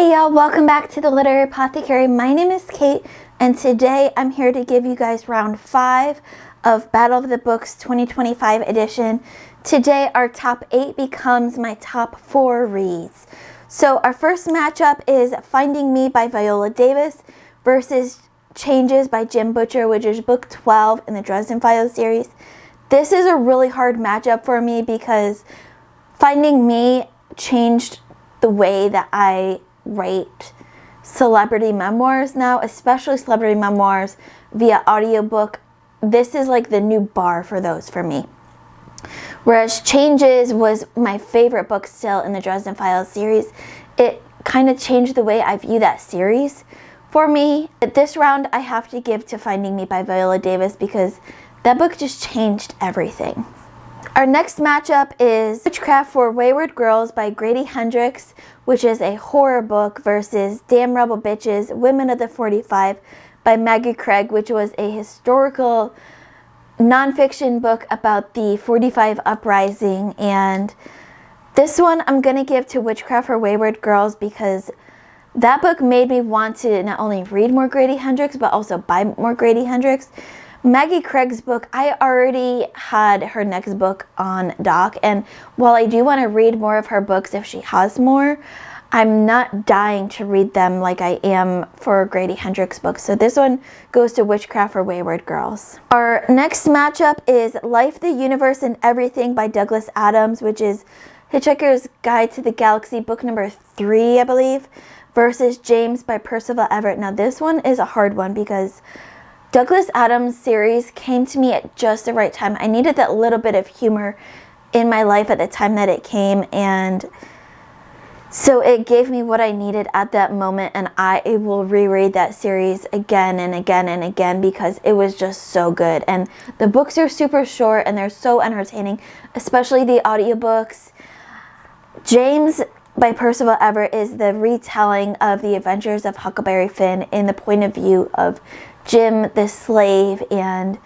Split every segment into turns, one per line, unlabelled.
Hey y'all, welcome back to the Literary Apothecary. My name is Kate, and today I'm here to give you guys round 5 of Battle of the Books 2025 edition. Today our top 8 becomes my top 4 reads. So our first matchup is Finding Me by Viola Davis versus Changes by Jim Butcher, which is book 12 in the Dresden Files series. This is a really hard matchup for me because Finding Me changed the way that I write celebrity memoirs now, especially celebrity memoirs via audiobook. This is like the new bar for those for me. Whereas Changes was my favorite book still in the Dresden Files series, it kind of changed the way I view that series for me. But this round I have to give to Finding Me by Viola Davis because that book just changed everything. Our next matchup is Witchcraft for Wayward Girls by Grady Hendrix, which is a horror book, versus Damn Rebel Bitches, Women of the 45 by Maggie Craig, which was a historical nonfiction book about the 45 uprising. And this one I'm going to give to Witchcraft for Wayward Girls because that book made me want to not only read more Grady Hendrix, but also buy more Grady Hendrix. Maggie Craig's book, I already had her next book on dock, and while I do want to read more of her books if she has more, I'm not dying to read them like I am for Grady Hendrix books. So this one goes to Witchcraft for Wayward Girls. Our next matchup is Life, the Universe, and Everything by Douglas Adams, which is Hitchhiker's Guide to the Galaxy, book number 3, I believe, versus James by Percival Everett. Now this one is a hard one because Douglas Adams series came to me at just the right time. I needed that little bit of humor in my life at the time that it came, and so it gave me what I needed at that moment, and I will reread that series again and again and again because it was just so good. And the books are super short and they're so entertaining, especially the audiobooks. James by Percival Everett is the retelling of the adventures of Huckleberry Finn in the point of view of Jim the slave, and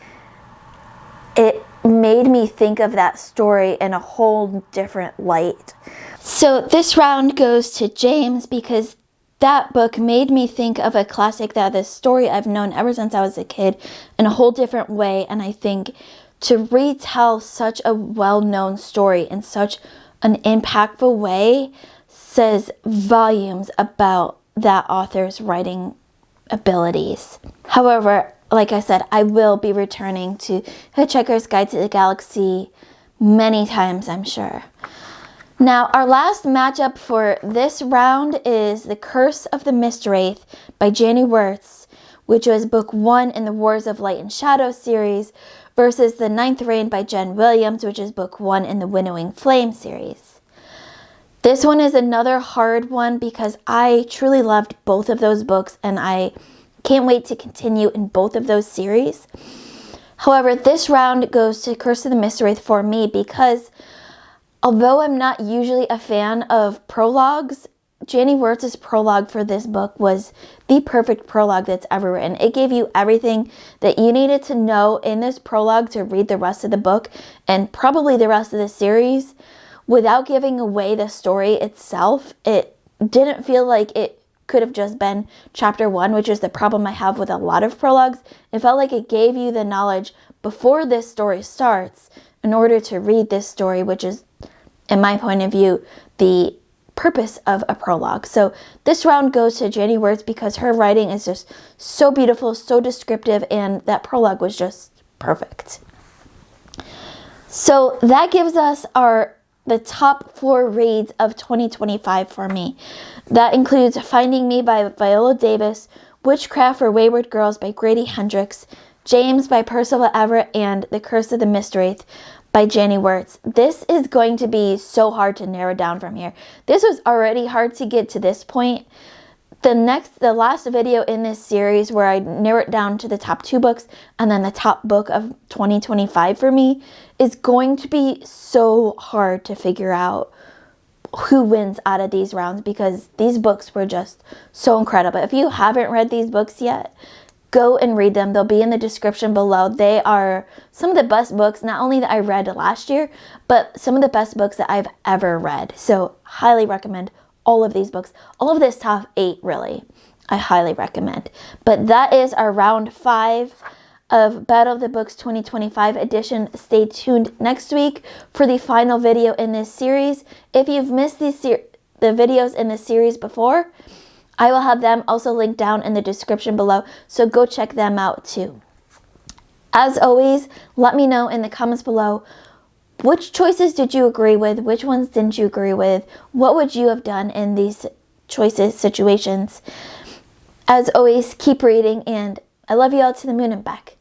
it made me think of that story in a whole different light. So this round goes to James because that book made me think of a classic, that the story I've known ever since I was a kid, in a whole different way. And I think to retell such a well-known story in such an impactful way says volumes about that author's writing abilities. However, like I said, I will be returning to Hitchhiker's Guide to the Galaxy many times, I'm sure. Now, our last matchup for this round is The Curse of the Mistwraith by Janie Wirtz, which was book 1 in the Wars of Light and Shadow series, versus The Ninth Reign by Jen Williams, which is book 1 in the Winnowing Flame series. This one is another hard one because I truly loved both of those books and I can't wait to continue in both of those series. However, this round goes to Curse of the Mistwraith for me because although I'm not usually a fan of prologues, Janie Wirtz's prologue for this book was the perfect prologue that's ever written. It gave you everything that you needed to know in this prologue to read the rest of the book and probably the rest of the series without giving away the story itself. It didn't feel like it could have just been chapter 1, which is the problem I have with a lot of prologues. It felt like it gave you the knowledge before this story starts in order to read this story, which is, in my point of view, the purpose of a prologue. So this round goes to Janie Wirtz because her writing is just so beautiful, so descriptive, and that prologue was just perfect. So that gives us the top 4 reads of 2025 for me. That includes Finding Me by Viola Davis, Witchcraft for Wayward Girls by Grady Hendrix, James by Percival Everett, and The Curse of the Mistwraith by Janie Wirtz. This is going to be so hard to narrow down from here. This was already hard to get to this point. The last video in this series where I narrow it down to the top 2 books and then the top book of 2025 for me is going to be so hard to figure out who wins out of these rounds because these books were just so incredible. If you haven't read these books yet, go and read them. They'll be in the description below. They are some of the best books, not only that I read last year, but some of the best books that I've ever read. So highly recommend all of these books, all of this top 8 really, I highly recommend. But that is our round 5 of Battle of the Books 2025 edition. Stay tuned next week for the final video in this series. If you've missed the videos in this series before, I will have them also linked down in the description below, so go check them out too. As always, let me know in the comments below, which choices did you agree with? Which ones didn't you agree with? What would you have done in these situations? As always, keep reading, and I love you all to the moon and back.